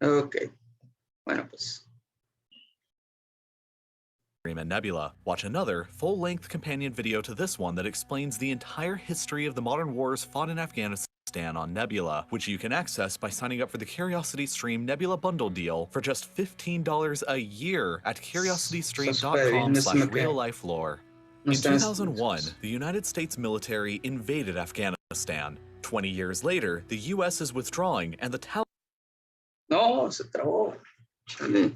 Ok. Bueno, pues. And Nebula. Watch another, full-length companion video to this one that explains the entire history of the modern wars fought in Afghanistan on Nebula, which you can access by signing up for the CuriosityStream Nebula Bundle deal for just $15 a year at curiositystream.com/real-life-lore. In 2001, the United States military invaded Afghanistan. 20 years later, the US is withdrawing and the Taliban No, se trabó. Chale.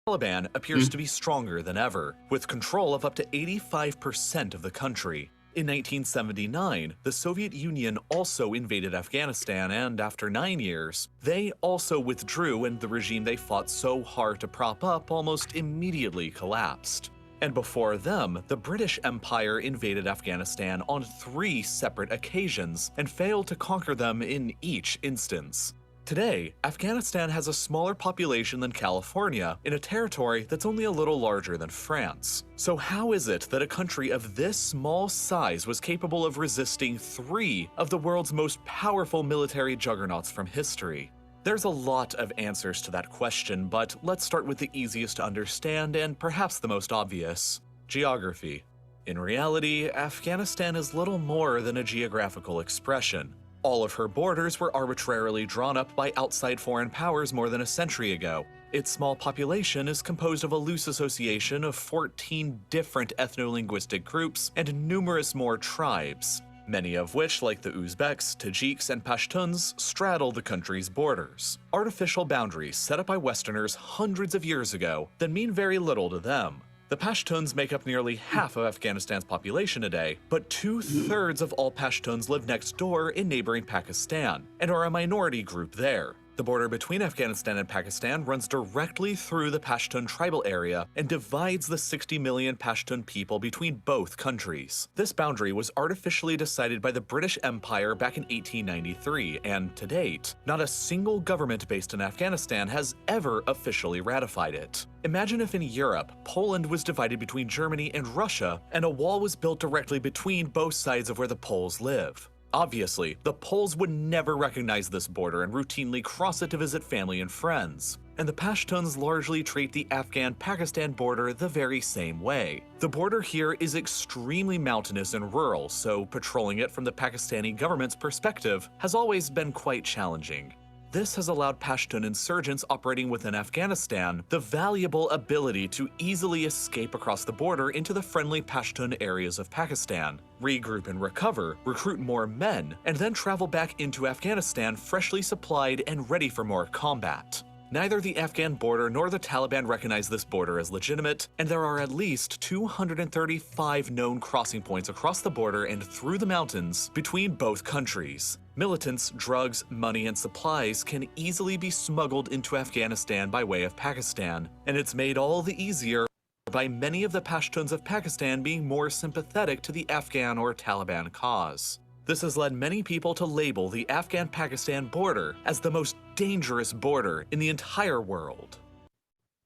Taliban appears to be stronger than ever, with control of up to 85% of the country. In 1979, the Soviet Union also invaded Afghanistan, and after 9 years, they also withdrew and the regime they fought so hard to prop up almost immediately collapsed. And before them, the British Empire invaded Afghanistan on 3 separate occasions and failed to conquer them in each instance. Today, Afghanistan has a smaller population than California in a territory that's only a little larger than France. So how is it that a country of this small size was capable of resisting 3 of the world's most powerful military juggernauts from history? There's a lot of answers to that question, but let's start with the easiest to understand and perhaps the most obvious: geography. In reality, Afghanistan is little more than a geographical expression. All of her borders were arbitrarily drawn up by outside foreign powers more than a century ago. Its small population is composed of a loose association of 14 different ethno-linguistic groups and numerous more tribes, many of which, like the Uzbeks, Tajiks, and Pashtuns, straddle the country's borders. Artificial boundaries set up by Westerners hundreds of years ago that mean very little to them. The Pashtuns make up nearly half of Afghanistan's population today, but 2/3 of all Pashtuns live next door in neighboring Pakistan and are a minority group there. The border between Afghanistan and Pakistan runs directly through the Pashtun tribal area and divides the 60 million Pashtun people between both countries. This boundary was artificially decided by the British Empire back in 1893, and to date, not a single government based in Afghanistan has ever officially ratified it. Imagine if in Europe, Poland was divided between Germany and Russia, and a wall was built directly between both sides of where the Poles live. Obviously, the Poles would never recognize this border and routinely cross it to visit family and friends. And the Pashtuns largely treat the Afghan-Pakistan border the very same way. The border here is extremely mountainous and rural, so patrolling it from the Pakistani government's perspective has always been quite challenging. This has allowed Pashtun insurgents operating within Afghanistan the valuable ability to easily escape across the border into the friendly Pashtun areas of Pakistan, regroup and recover, recruit more men, and then travel back into Afghanistan freshly supplied and ready for more combat. Neither the Afghan border nor the Taliban recognize this border as legitimate, and there are at least 235 known crossing points across the border and through the mountains between both countries. Militants, drugs, money, and supplies can easily be smuggled into Afghanistan by way of Pakistan, and it's made all the easier by many of the Pashtuns of Pakistan being more sympathetic to the Afghan or Taliban cause. This has led many people to label the Afghan-Pakistan border as the most dangerous border in the entire world.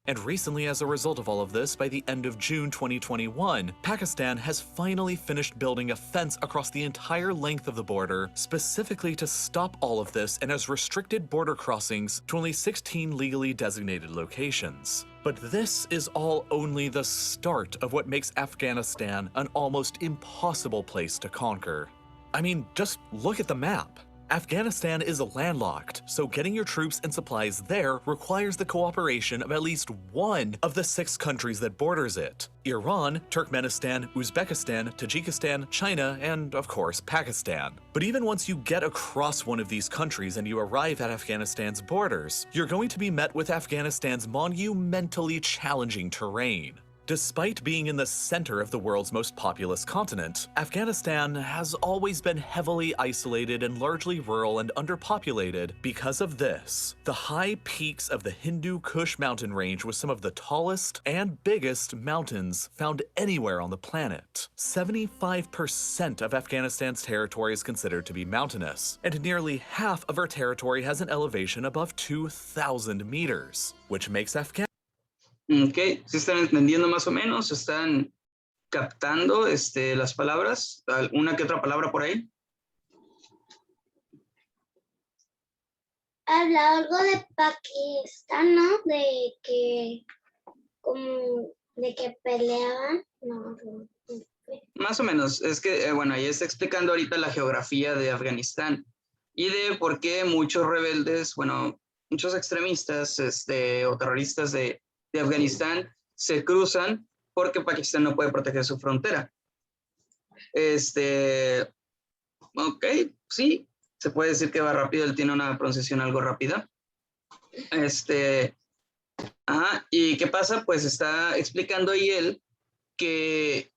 And recently, as a result of all of this, by the end of June 2021, Pakistan has finally finished building a fence across the entire length of the border, specifically to stop all of this, and has restricted border crossings to only 16 legally designated locations. But this is all only the start of what makes Afghanistan an almost impossible place to conquer. I mean, just look at the map. Afghanistan is landlocked, so getting your troops and supplies there requires the cooperation of at least one of the 6 countries that borders it: Iran, Turkmenistan, Uzbekistan, Tajikistan, China, and of course Pakistan. But even once you get across one of these countries and you arrive at Afghanistan's borders, you're going to be met with Afghanistan's monumentally challenging terrain. Despite being in the center of the world's most populous continent, Afghanistan has always been heavily isolated and largely rural and underpopulated because of this: the high peaks of the Hindu Kush mountain range with some of the tallest and biggest mountains found anywhere on the planet. 75% of Afghanistan's territory is considered to be mountainous, and nearly half of our territory has an elevation above 2,000 meters, which makes Afghanistan Ok, ¿sí están entendiendo más o menos? ¿Están captando las palabras? ¿Una que otra palabra por ahí? habla algo de Pakistán, ¿no? De que peleaban. No. Más o menos, es que, bueno, ahí está explicando ahorita la geografía de Afganistán y de por qué muchos rebeldes, bueno, muchos extremistas o terroristas de Afganistán se cruzan porque Pakistán no puede proteger su frontera. Ok, sí, se puede decir que va rápido, él tiene una pronunciación algo rápida. ¿Y qué pasa? Pues está explicando ahí él que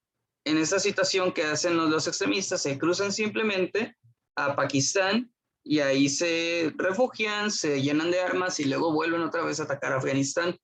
en esta situación que hacen los extremistas, se cruzan simplemente a Pakistán y ahí se refugian, se llenan de armas y luego vuelven otra vez a atacar a Afganistán.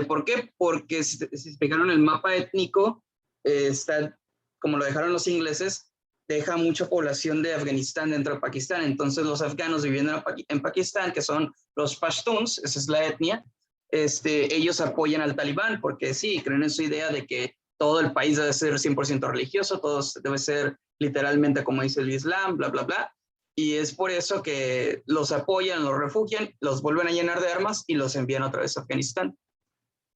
¿Por qué? Porque si fijaron el mapa étnico, está, como lo dejaron los ingleses, deja mucha población de Afganistán dentro de Pakistán. Entonces los afganos viviendo en Pakistán, que son los pashtuns, esa es la etnia, ellos apoyan al talibán porque sí, creen en su idea de que todo el país debe ser 100% religioso, todo debe ser literalmente como dice el Islam, bla, bla, bla. Y es por eso que los apoyan, los refugian, los vuelven a llenar de armas y los envían otra vez a Afganistán.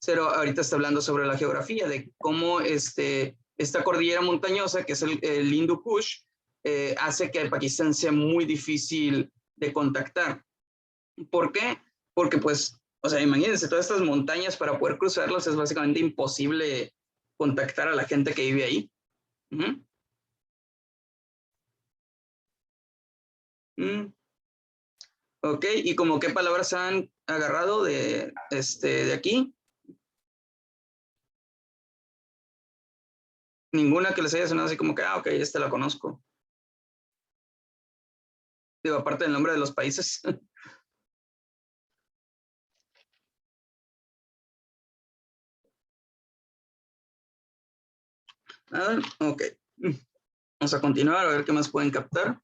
Pero ahorita está hablando sobre la geografía, de cómo esta cordillera montañosa, que es el Hindu Kush, hace que Pakistán sea muy difícil de contactar. ¿Por qué? Porque pues, o sea, imagínense, todas estas montañas para poder cruzarlas es básicamente imposible contactar a la gente que vive ahí. Ok, ¿y como qué palabras han agarrado de aquí? Ninguna que les haya sonado así como que, ok, esta la conozco. Digo, aparte del nombre de los países. Ok. Vamos a continuar a ver qué más pueden captar.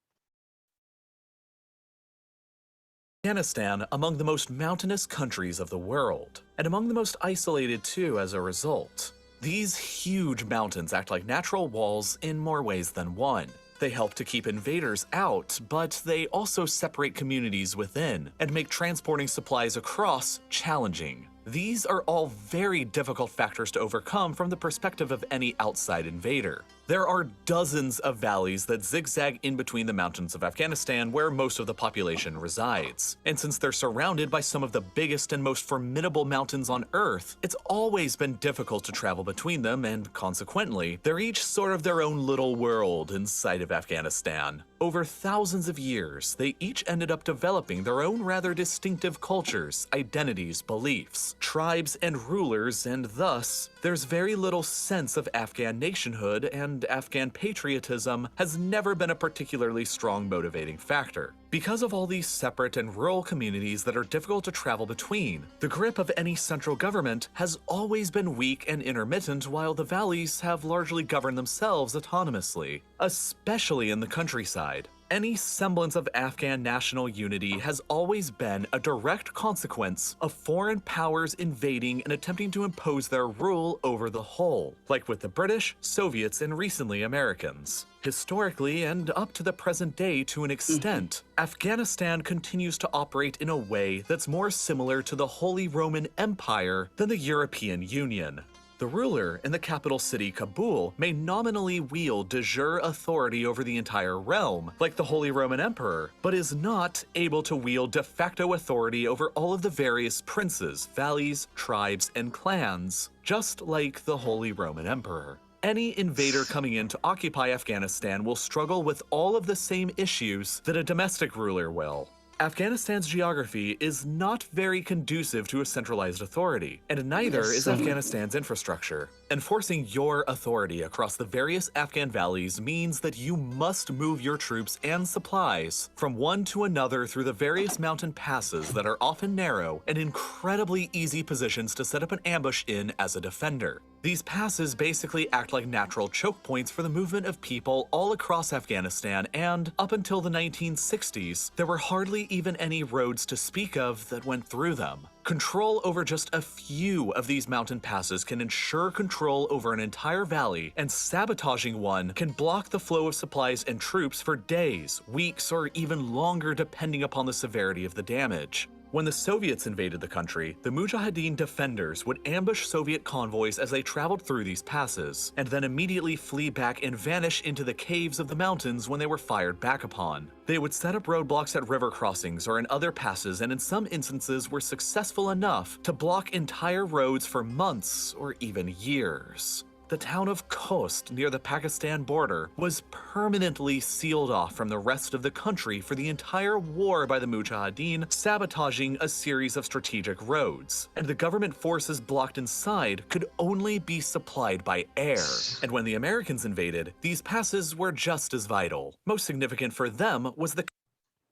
Afghanistan among the most mountainous countries of the world, and among the most isolated too as a result. These huge mountains act like natural walls in more ways than one. They help to keep invaders out, but they also separate communities within and make transporting supplies across challenging. These are all very difficult factors to overcome from the perspective of any outside invader. There are dozens of valleys that zigzag in between the mountains of Afghanistan where most of the population resides. And since they're surrounded by some of the biggest and most formidable mountains on Earth, it's always been difficult to travel between them, and consequently, they're each sort of their own little world inside of Afghanistan. Over thousands of years, they each ended up developing their own rather distinctive cultures, identities, beliefs, tribes, and rulers, and thus, there's very little sense of Afghan nationhood, and Afghan patriotism has never been a particularly strong motivating factor. Because of all these separate and rural communities that are difficult to travel between, the grip of any central government has always been weak and intermittent, while the valleys have largely governed themselves autonomously, especially in the countryside. Any semblance of Afghan national unity has always been a direct consequence of foreign powers invading and attempting to impose their rule over the whole, like with the British, Soviets, and recently Americans. Historically, and up to the present day to an extent, Afghanistan continues to operate in a way that's more similar to the Holy Roman Empire than the European Union. The ruler in the capital city, Kabul, may nominally wield de jure authority over the entire realm, like the Holy Roman Emperor, but is not able to wield de facto authority over all of the various princes, valleys, tribes, and clans, just like the Holy Roman Emperor. Any invader coming in to occupy Afghanistan will struggle with all of the same issues that a domestic ruler will. Afghanistan's geography is not very conducive to a centralized authority, and neither is Afghanistan's infrastructure. Enforcing your authority across the various Afghan valleys means that you must move your troops and supplies from one to another through the various mountain passes that are often narrow and incredibly easy positions to set up an ambush in as a defender. These passes basically act like natural choke points for the movement of people all across Afghanistan, and up until the 1960s, there were hardly even any roads to speak of that went through them. Control over just a few of these mountain passes can ensure control over an entire valley, and sabotaging one can block the flow of supplies and troops for days, weeks, or even longer depending upon the severity of the damage. When the Soviets invaded the country, the Mujahideen defenders would ambush Soviet convoys as they traveled through these passes, and then immediately flee back and vanish into the caves of the mountains when they were fired back upon. They would set up roadblocks at river crossings or in other passes, and in some instances were successful enough to block entire roads for months or even years. The town of Khost near the Pakistan border was permanently sealed off from the rest of the country for the entire war by the Mujahideen, sabotaging a series of strategic roads, and the government forces blocked inside could only be supplied by air. And when the Americans invaded, these passes were just as vital. Most significant for them was the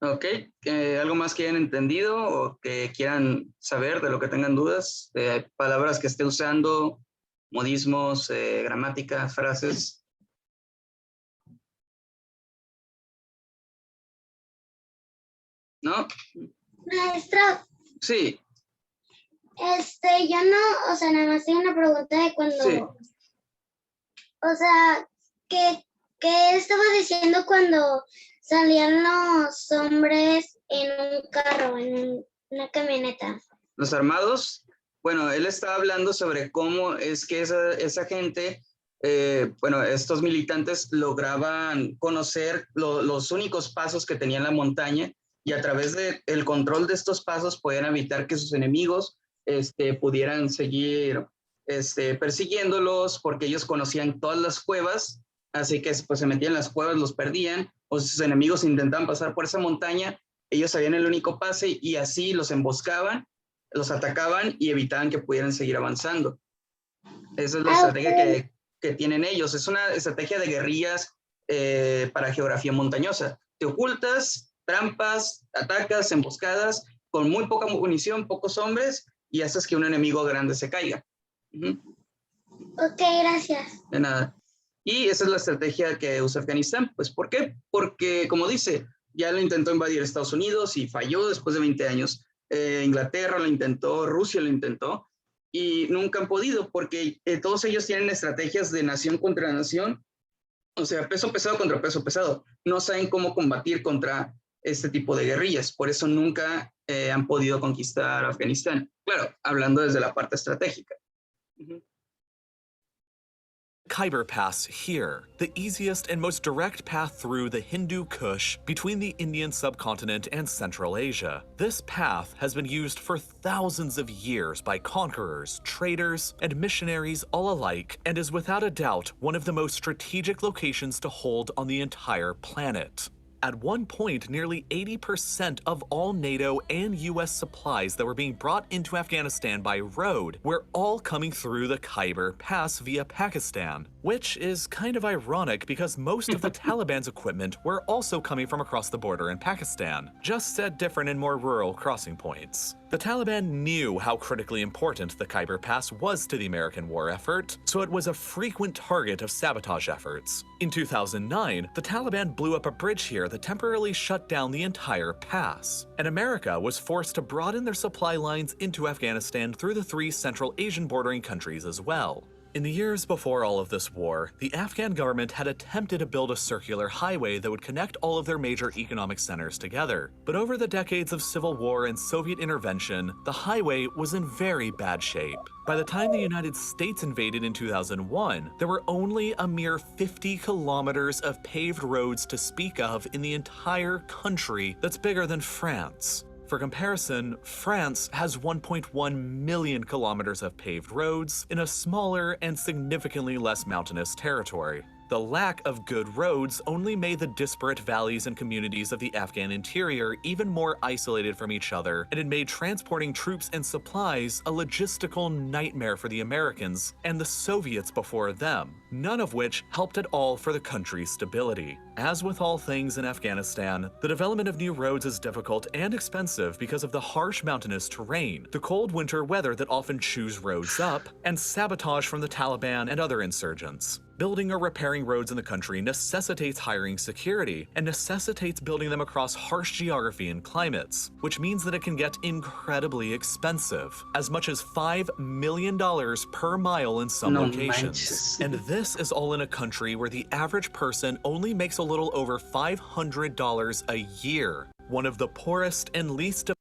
Ok, ¿algo más que hayan entendido o que quieran saber de lo que tengan dudas? De palabras que esté usando, modismos, gramática, frases. ¿No? Maestro, Sí, yo no, o sea, nada más tengo una pregunta de cuando, sí. o sea, ¿qué estaba diciendo cuando salían los hombres en un carro, en una camioneta? Los armados. Bueno, él estaba hablando sobre cómo es que esa gente, bueno, estos militantes lograban conocer los únicos pasos que tenía la montaña y a través del control de estos pasos podían evitar que sus enemigos pudieran seguir persiguiéndolos porque ellos conocían todas las cuevas, así que pues se metían en las cuevas, los perdían, o si sus enemigos intentaban pasar por esa montaña, ellos sabían el único pase y así los emboscaban, los atacaban y evitaban que pudieran seguir avanzando. Esa es la estrategia que tienen ellos. Es una estrategia de guerrillas para geografía montañosa. Te ocultas, trampas, atacas, emboscadas, con muy poca munición, pocos hombres, y haces que un enemigo grande se caiga. Ok, gracias. De nada. Y esa es la estrategia que usa Afganistán. Pues, ¿por qué? Porque, como dice, ya lo intentó invadir Estados Unidos y falló después de 20 años. Inglaterra lo intentó, Rusia lo intentó, y nunca han podido, porque todos ellos tienen estrategias de nación contra nación, o sea, peso pesado contra peso pesado. No saben cómo combatir contra este tipo de guerrillas, por eso nunca han podido conquistar Afganistán. Claro, hablando desde la parte estratégica. Khyber Pass here, the easiest and most direct path through the Hindu Kush between the Indian subcontinent and Central Asia. This path has been used for thousands of years by conquerors, traders, and missionaries all alike, and is without a doubt one of the most strategic locations to hold on the entire planet. At one point, nearly 80% of all NATO and US supplies that were being brought into Afghanistan by road were all coming through the Khyber Pass via Pakistan, which is kind of ironic because most of the Taliban's equipment were also coming from across the border in Pakistan, just at different and more rural crossing points. The Taliban knew how critically important the Khyber Pass was to the American war effort, so it was a frequent target of sabotage efforts. In 2009, the Taliban blew up a bridge here that temporarily shut down the entire pass, and America was forced to broaden their supply lines into Afghanistan through the 3 Central Asian bordering countries as well. In the years before all of this war, the Afghan government had attempted to build a circular highway that would connect all of their major economic centers together. But over the decades of civil war and Soviet intervention, the highway was in very bad shape. By the time the United States invaded in 2001, there were only a mere 50 kilometers of paved roads to speak of in the entire country that's bigger than France. For comparison, France has 1.1 million kilometers of paved roads in a smaller and significantly less mountainous territory. The lack of good roads only made the disparate valleys and communities of the Afghan interior even more isolated from each other, and it made transporting troops and supplies a logistical nightmare for the Americans and the Soviets before them, none of which helped at all for the country's stability. As with all things in Afghanistan, the development of new roads is difficult and expensive because of the harsh mountainous terrain, the cold winter weather that often chews roads up, and sabotage from the Taliban and other insurgents. Building or repairing roads in the country necessitates hiring security and necessitates building them across harsh geography and climates, which means that it can get incredibly expensive, as much as $5 million per mile in some No locations. manches. And this is all in a country where the average person only makes a little over $500 a year, one of the poorest and least.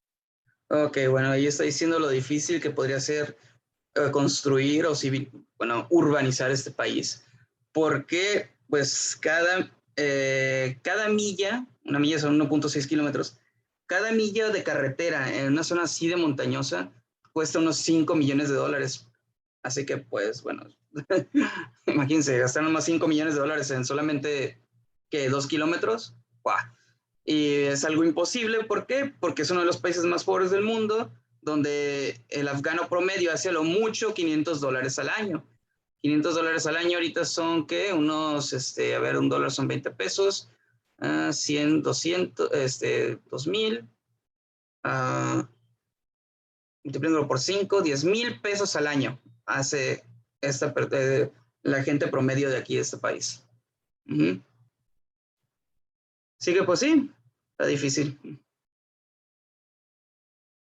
Ok, bueno, ahí está diciendo lo difícil que podría ser construir o urbanizar este país. Porque, pues, cada milla, una milla son 1.6 kilómetros, cada milla de carretera en una zona así de montañosa cuesta unos $5 millones. Así que, pues, bueno, imagínense, gastar nomás $5 millones en solamente, ¿qué? 2 kilómetros. ¡Wow! Y es algo imposible, ¿por qué? Porque es uno de los países más pobres del mundo, donde el afgano promedio hace a lo mucho $500 al año. $500 al año ahorita son, ¿qué? Unos, a ver, un dólar son 20 pesos, 100, 200, 2000, multiplícalo por 5, 10,000 pesos al año hace la gente promedio de aquí, de este país. Así que, pues sí, está difícil.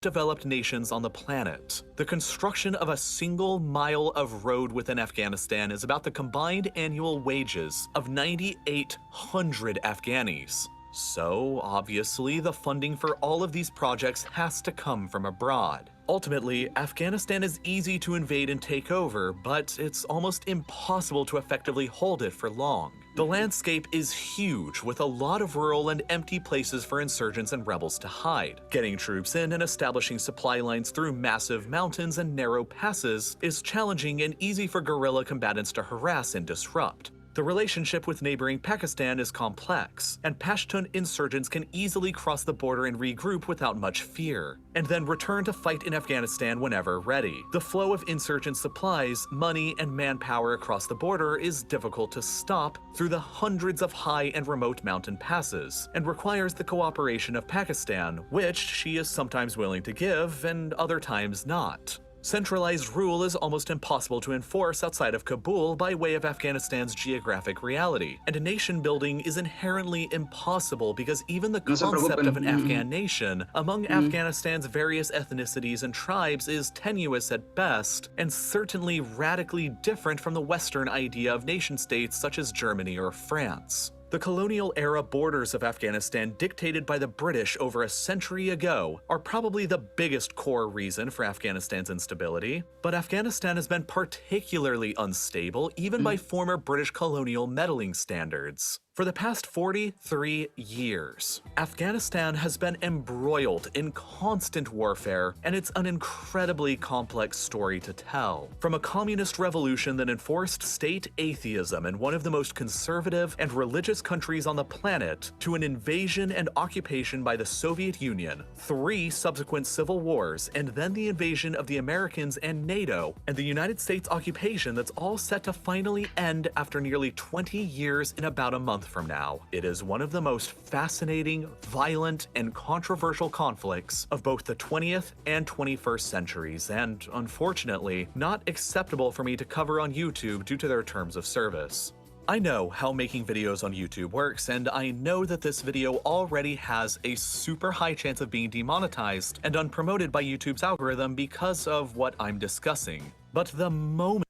Developed nations on the planet. The construction of a single mile of road within Afghanistan is about the combined annual wages of 9,800 Afghanis. So, obviously, the funding for all of these projects has to come from abroad. Ultimately, Afghanistan is easy to invade and take over, but it's almost impossible to effectively hold it for long. The landscape is huge, with a lot of rural and empty places for insurgents and rebels to hide. Getting troops in and establishing supply lines through massive mountains and narrow passes is challenging and easy for guerrilla combatants to harass and disrupt. The relationship with neighboring Pakistan is complex, and Pashtun insurgents can easily cross the border and regroup without much fear, and then return to fight in Afghanistan whenever ready. The flow of insurgent supplies, money, and manpower across the border is difficult to stop through the hundreds of high and remote mountain passes, and requires the cooperation of Pakistan, which she is sometimes willing to give and other times not. Centralized rule is almost impossible to enforce outside of Kabul by way of Afghanistan's geographic reality, and nation building is inherently impossible because even the concept of an Afghan nation among Afghanistan's various ethnicities and tribes is tenuous at best, and certainly radically different from the Western idea of nation-states such as Germany or France. The colonial-era borders of Afghanistan dictated by the British over a century ago are probably the biggest core reason for Afghanistan's instability, but Afghanistan has been particularly unstable even by former British colonial meddling standards. For the past 43 years, Afghanistan has been embroiled in constant warfare, and it's an incredibly complex story to tell. From a communist revolution that enforced state atheism in one of the most conservative and religious countries on the planet, to an invasion and occupation by the Soviet Union, 3 subsequent civil wars, and then the invasion of the Americans and NATO, and the United States occupation that's all set to finally end after nearly 20 years in about a month from now. It is one of the most fascinating, violent, and controversial conflicts of both the 20th and 21st centuries, and unfortunately, not acceptable for me to cover on YouTube due to their terms of service. I know how making videos on YouTube works, and I know that this video already has a super high chance of being demonetized and unpromoted by YouTube's algorithm because of what I'm discussing. But the moment...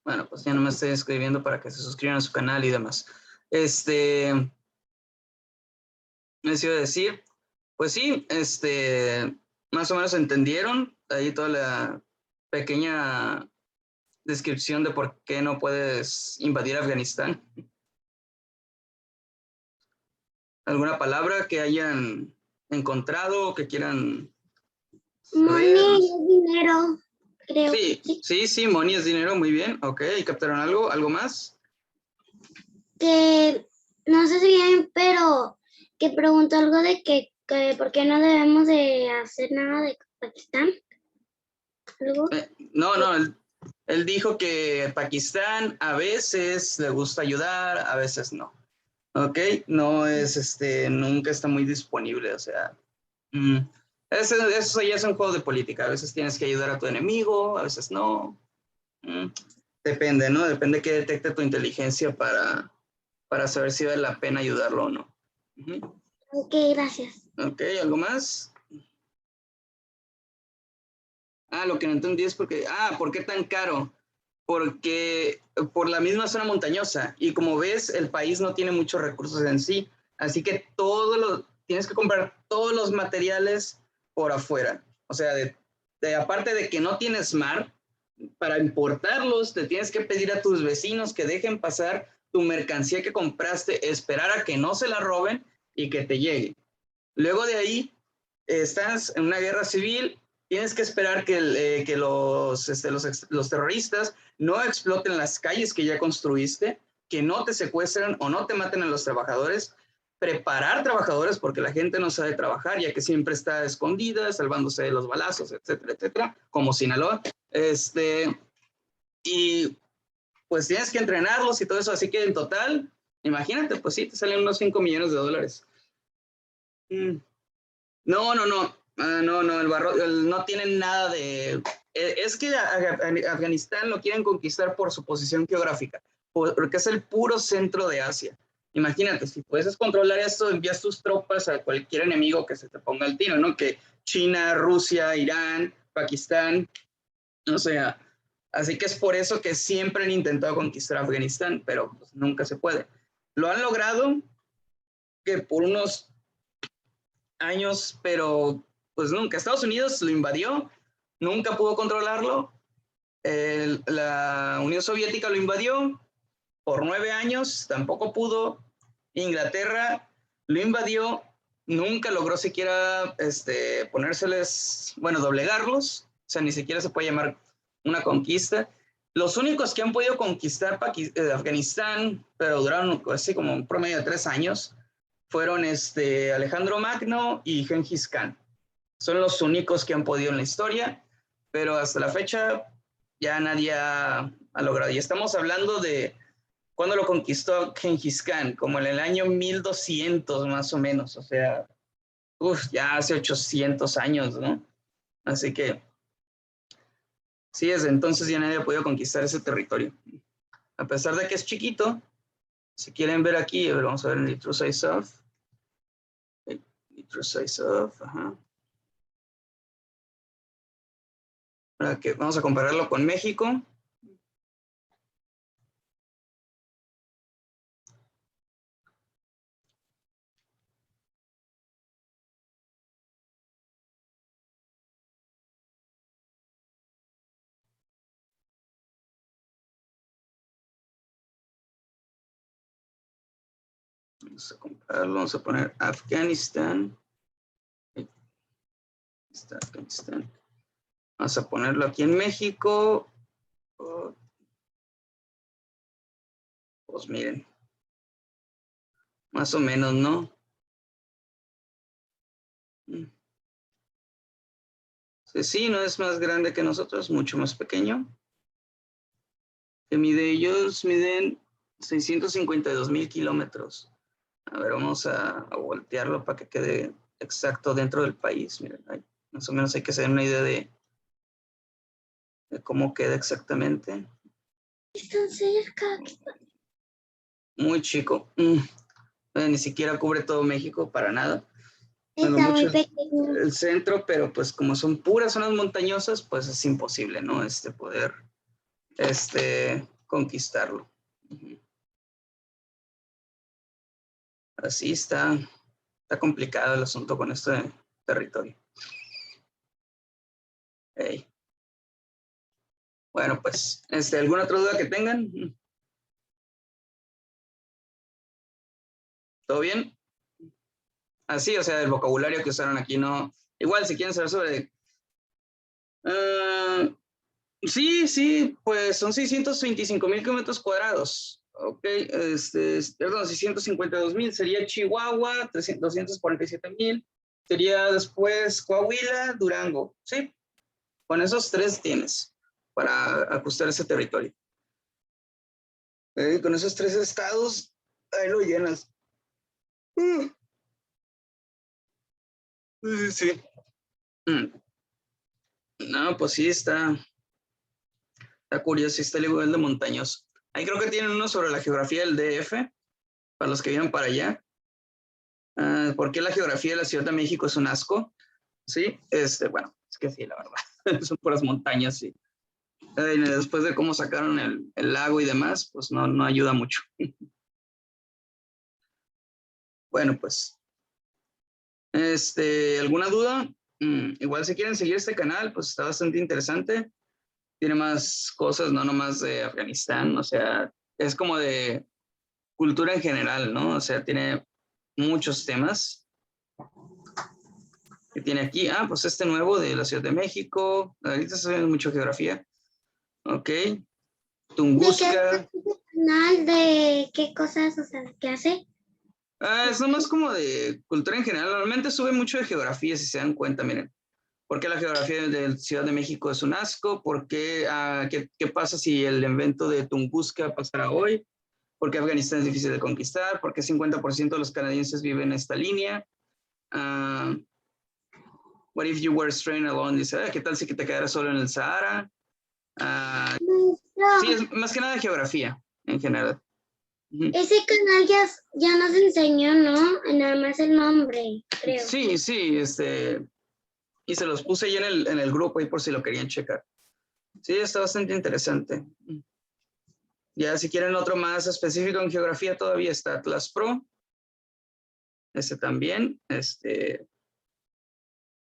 Bueno, pues ya no me estoy escribiendo para que se suscriban a su canal y demás. Les iba a decir, pues sí, más o menos entendieron ahí toda la pequeña descripción de por qué no puedes invadir Afganistán. ¿Alguna palabra que hayan encontrado o que quieran saber? Money es dinero, creo. Sí, money es dinero, muy bien. Ok, ¿captaron algo? ¿Algo más? Que no sé si bien, pero que preguntó algo de que por qué no debemos de hacer nada de Pakistán. ¿Algo? No, Él dijo que Pakistán a veces le gusta ayudar, a veces no. ¿Ok? No es, nunca está muy disponible, o sea, eso ya es un juego de política. A veces tienes que ayudar a tu enemigo, a veces no. Depende, ¿no? Depende que detecte tu inteligencia para saber si vale la pena ayudarlo o no. Ok, gracias. Ok, ¿algo más? Lo que no entendí es ¿por qué tan caro? Porque por la misma zona montañosa y como ves, el país no tiene muchos recursos en sí, así que tienes que comprar todos los materiales por afuera. O sea, aparte de que no tienes mar, para importarlos te tienes que pedir a tus vecinos que dejen pasar tu mercancía que compraste, esperar a que no se la roben y que te llegue. Luego de ahí, estás en una guerra civil, tienes que esperar que los terroristas no exploten las calles que ya construiste, que no te secuestren o no te maten a los trabajadores, preparar trabajadores porque la gente no sabe trabajar, ya que siempre está escondida, salvándose de los balazos, etcétera, etcétera, como Sinaloa. Y pues tienes que entrenarlos y todo eso, así que en total, imagínate, pues sí, te salen unos $5 millones. No, no tiene nada de... Es que Afganistán lo quieren conquistar por su posición geográfica, porque es el puro centro de Asia. Imagínate, si puedes controlar esto, envías tus tropas a cualquier enemigo que se te ponga al tiro, ¿no? Que China, Rusia, Irán, Pakistán, o sea, así que es por eso que siempre han intentado conquistar Afganistán, pero pues, nunca se puede. Lo han logrado que por unos años, pero pues nunca. Estados Unidos lo invadió, nunca pudo controlarlo. La Unión Soviética lo invadió por 9 años, tampoco pudo. Inglaterra lo invadió, nunca logró siquiera doblegarlos, o sea, ni siquiera se puede llamar una conquista. Los únicos que han podido conquistar Afganistán, pero duraron así como un promedio de 3 años, fueron Alejandro Magno y Gengis Khan. Son los únicos que han podido en la historia, pero hasta la fecha ya nadie ha logrado. Y estamos hablando de cuando lo conquistó Gengis Khan, como en el año 1200 más o menos, o sea, ya hace 800 años, ¿no? Así que sí, desde entonces ya nadie ha podido conquistar ese territorio. A pesar de que es chiquito, si quieren ver aquí, vamos a ver en el True Size Of. Ajá. Vamos a compararlo con México. Vamos a compararlo, vamos a poner Afganistán. Afganistán. Vamos a ponerlo aquí en México. Pues miren, más o menos, ¿no? Sí, no es más grande que nosotros, mucho más pequeño. Ellos miden 652,000 kilómetros. A ver, vamos a voltearlo para que quede exacto dentro del país. Miren, más o menos hay que hacer una idea de cómo queda exactamente. Están cerca. Muy chico. Ni siquiera cubre todo México para nada. Está muy pequeño. El centro, pero pues como son puras zonas montañosas, pues es imposible, ¿no? Poder conquistarlo. Así está complicado el asunto con este territorio. Hey. Bueno, pues, ¿alguna otra duda que tengan? ¿Todo bien? Así, o sea, el vocabulario que usaron aquí no... Igual, si quieren saber sobre... sí, pues son 625,000 kilómetros cuadrados. Ok, perdón, 652,000 sería Chihuahua, 247,000. Sería después Coahuila, Durango. Sí, con esos 3 tienes. para ajustar ese territorio. Con esos 3 estados, ahí lo llenas. Sí. No, pues sí, está curioso, está el igual de montañoso. Ahí creo que tienen uno sobre la geografía del DF, para los que vienen para allá. ¿Por qué la geografía de la Ciudad de México es un asco? Sí, bueno, es que sí, la verdad. Son puras montañas, sí. Después de cómo sacaron el lago y demás, pues no ayuda mucho. Bueno, pues, ¿alguna duda? Igual si quieren seguir este canal, pues está bastante interesante. Tiene más cosas, no nomás de Afganistán, o sea, es como de cultura en general, ¿no? O sea, tiene muchos temas que tiene aquí. Pues este nuevo de la Ciudad de México. Ahorita se ve mucho geografía. Ok. Tunguska. ¿De qué cosas, o sea, qué hace? Es nomás como de cultura en general. Normalmente sube mucho de geografía, si se dan cuenta, miren. ¿Por qué la geografía de la Ciudad de México es un asco? ¿Por qué, qué pasa si el evento de Tunguska pasara hoy? ¿Por qué Afganistán es difícil de conquistar? ¿Por qué 50% de los canadienses viven en esta línea? What if you were stranded alone? Dice, ¿qué tal si te quedaras solo en el Sahara? Sí, es más que nada geografía en general. Ese canal ya nos enseñó, ¿no? Nada más el nombre, creo. Sí, y se los puse ahí en el grupo ahí por si lo querían checar. Sí, está bastante interesante. Ya si quieren otro más específico en geografía todavía está Atlas Pro. También,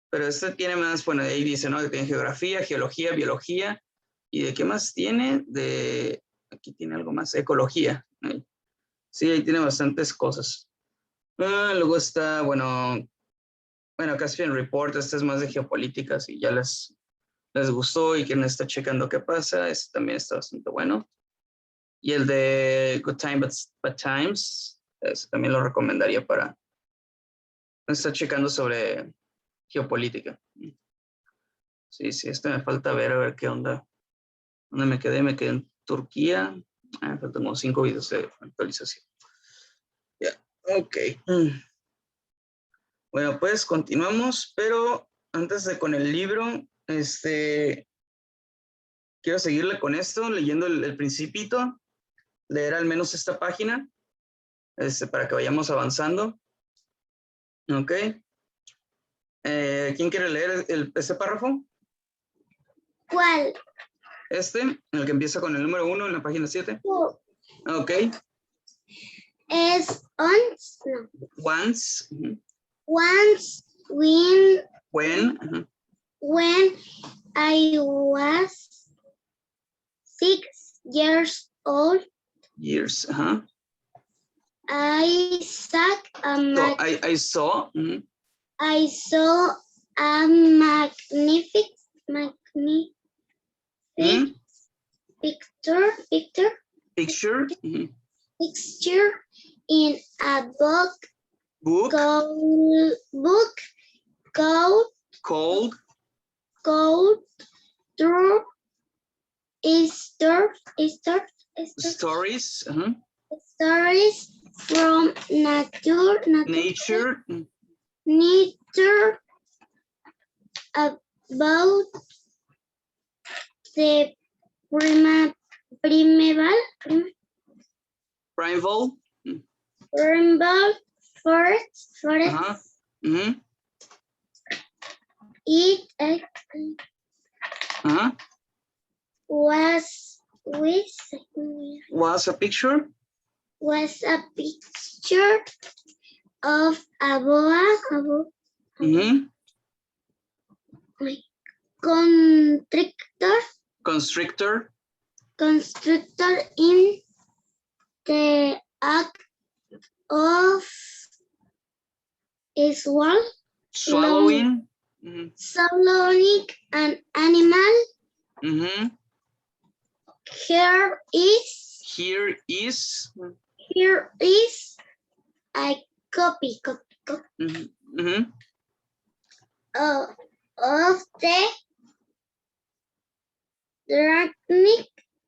pero tiene más, bueno, ahí dice, ¿no? Que tiene geografía, geología, biología. ¿Y de qué más tiene? Aquí tiene algo más, ecología. Sí, ahí tiene bastantes cosas. Luego está, bueno, Caspian Report, este es más de geopolíticas y ya les gustó y quieren estar checando qué pasa, también está bastante bueno. Y el de Good Time Bad Times, también lo recomendaría para estar checando sobre geopolítica. Sí, me falta ver, a ver qué onda. ¿Dónde me quedé? Me quedé en Turquía. Faltan como 5 videos de actualización. Ya, ok. Bueno, pues continuamos, pero antes de con el libro, quiero seguirle con esto, leyendo el principito, leer al menos esta página, para que vayamos avanzando. Ok. ¿Quién quiere leer este párrafo? ¿Cuál? En el que empieza con el número 1 en la página 7. Ok. Es once, no. Once. Once When. When I was 6 years old. Years. I saw a I saw. I saw a magnificent picture in a book called True Stories. Stories from nature about the primeval forest. It was a picture of a boa constrictor in the act of swallowing an animal. Here is a copy of the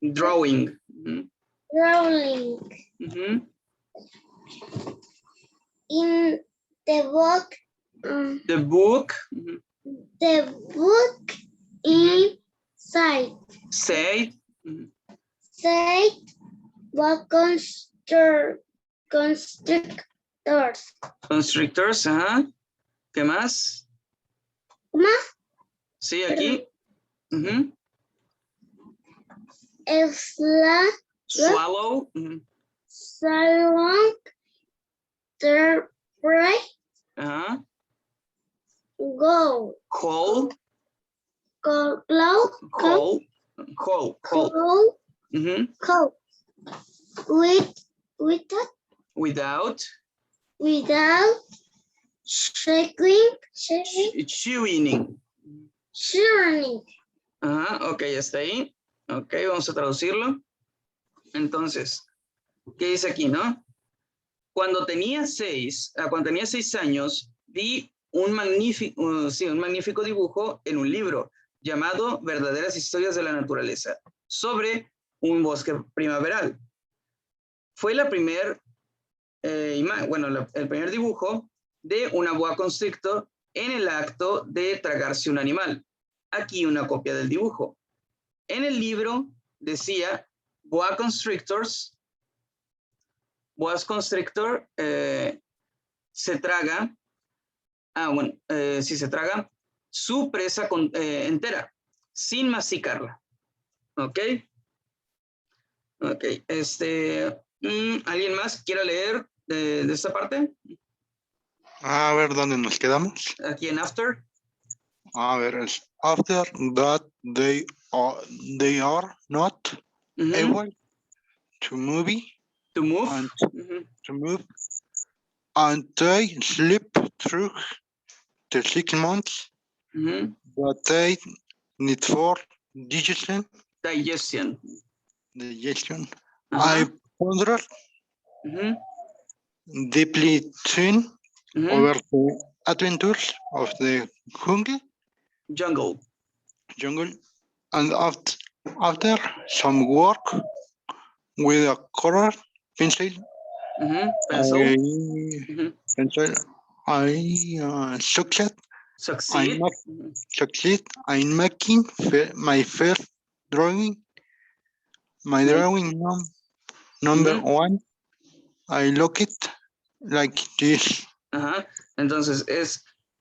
Drawing. Drawing. In the book. The book. The book inside. Say. Say what constrictors. Constrictors, ajá. ¿Qué más? ¿Más? Sí, aquí. Swallow. Swallow. The right. Ajá. Go. Call. Go. Call. Call. Without. Chewing. Ajá, ok, está ahí. Ok, vamos a traducirlo. Entonces, ¿qué dice aquí, no? Cuando tenía 6 años, vi un magnífico dibujo en un libro llamado Verdaderas Historias de la Naturaleza, sobre un bosque primaveral. Fue el primer dibujo de una boa constrictor en el acto de tragarse un animal. Aquí una copia del dibujo. En el libro decía boa constrictors. Boas constrictor se traga, se traga su presa entera, sin masticarla. ¿Ok? Ok, ¿alguien más quiera leer de esta parte? A ver, ¿dónde nos quedamos? Aquí en after. A ver, es after that they are not able to move. And to move, and they sleep through the 6 months that they need for digestion. I pondered deeply over the adventures of the jungle, and after some work with a color pencil, I succeed in making my first drawing. My drawing number 1. I look it like this. Entonces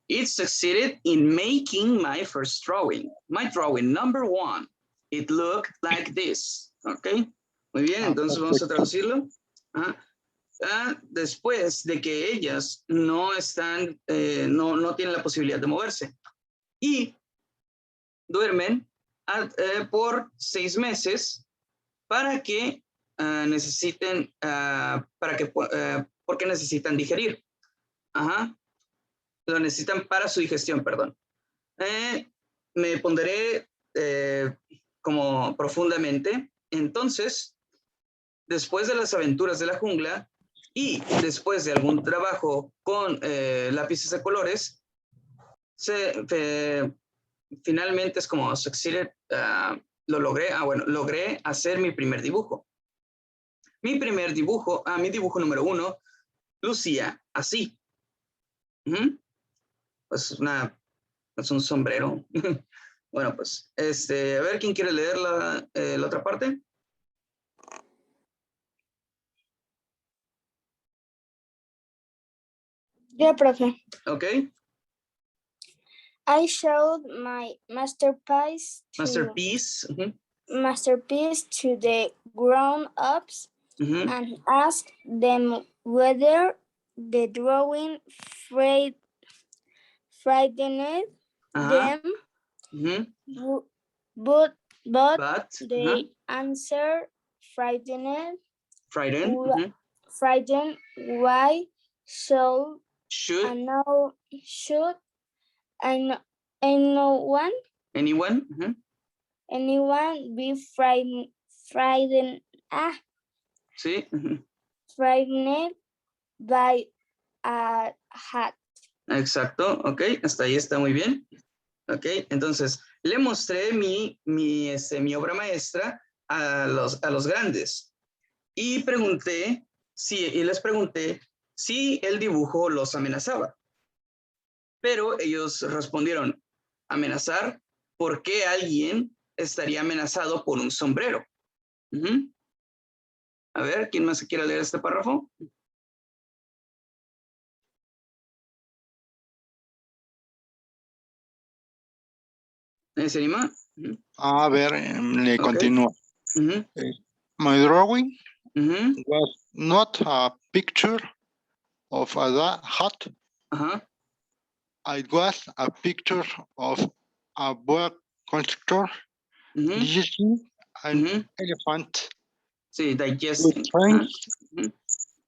it succeeded in making my first drawing. My drawing number 1. It looked like this. Ok. Muy bien, entonces vamos a traducirlo. Después de que ellas no están, no tienen la posibilidad de moverse y duermen por 6 meses para que porque necesitan digerir. Lo necesitan para su digestión, perdón. Me ponderé como profundamente. Entonces, después de las aventuras de la jungla y después de algún trabajo con lápices de colores, finalmente es como succeeded, lo logré. Logré hacer mi primer dibujo. Mi dibujo número 1 lucía así. Pues es un sombrero. Bueno, pues, a ver, ¿quién quiere leer la otra parte? Yo, profe. Okay. I showed my masterpiece to the grown-ups and asked them whether the drawing frightened them, but they answered frightened. Why should anyone be frightened Sí. Frightened by a hat? Exacto, ok, hasta ahí está muy bien. Ok, entonces, le mostré mi obra maestra a los grandes y les pregunté si el dibujo los amenazaba. Pero ellos respondieron, amenazar, ¿por qué alguien estaría amenazado por un sombrero? A ver, ¿quién más quiere leer este párrafo? ¿Se anima? A ver, le continúo. My drawing was not a picture of a hat. It was a picture of a boa constrictor digesting an elephant. Sí, digesting.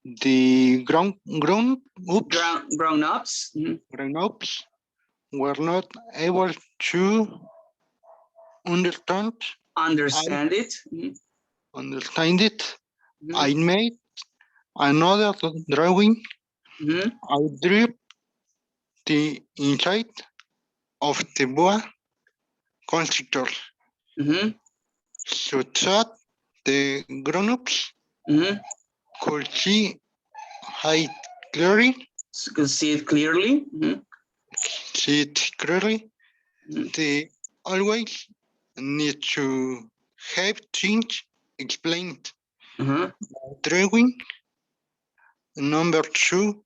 The grown-ups were not able to understand it. I made another drawing. I drew the inside of the boa constrictor so that the grown-ups could see it clearly. See it clearly. They always need to have things explained. Drawing number 2,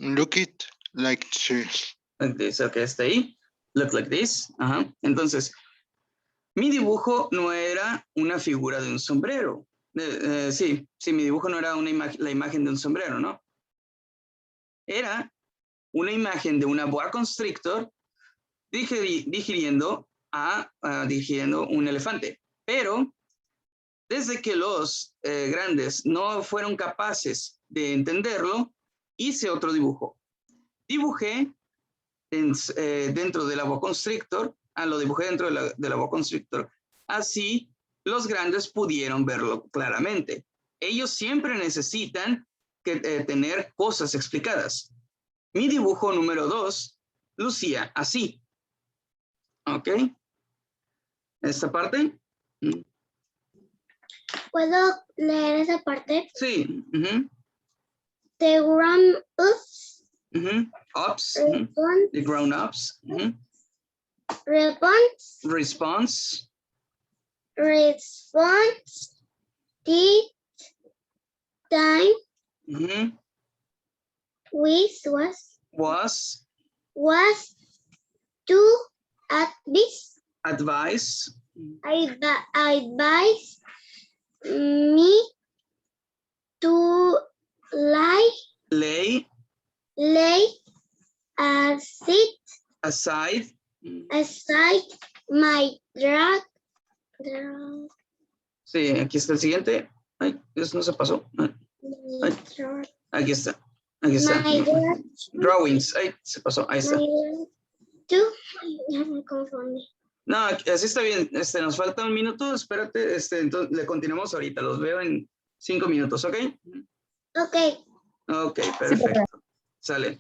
look it like this. Like this, ok, está ahí. Look like this. Entonces, mi dibujo no era una figura de un sombrero. Sí, mi dibujo no era la imagen de un sombrero, ¿no? Era una imagen de una boa constrictor digiriendo un elefante. Pero desde que los grandes no fueron capaces de entenderlo, hice otro dibujo. Dibujé dentro de la boa constrictor, lo dibujé dentro de la boa constrictor. Así los grandes pudieron verlo claramente. Ellos siempre necesitan tener cosas explicadas. Mi dibujo número 2 lucía así. ¿Ok? ¿Esta parte? ¿Puedo leer esa parte? Sí. The grown-ups. The grown-ups. Response. The time. Was to advise me to lay aside my drag. Sí, aquí está el siguiente. Ay, eso no se pasó. Ay, aquí está. Drawings. Ay, se pasó. Ahí está. Ya me confundí. No, así está bien. Nos falta un minuto. Espérate. Entonces le continuamos ahorita. Los veo en 5 minutos, ¿ok? Ok, perfecto. Sale.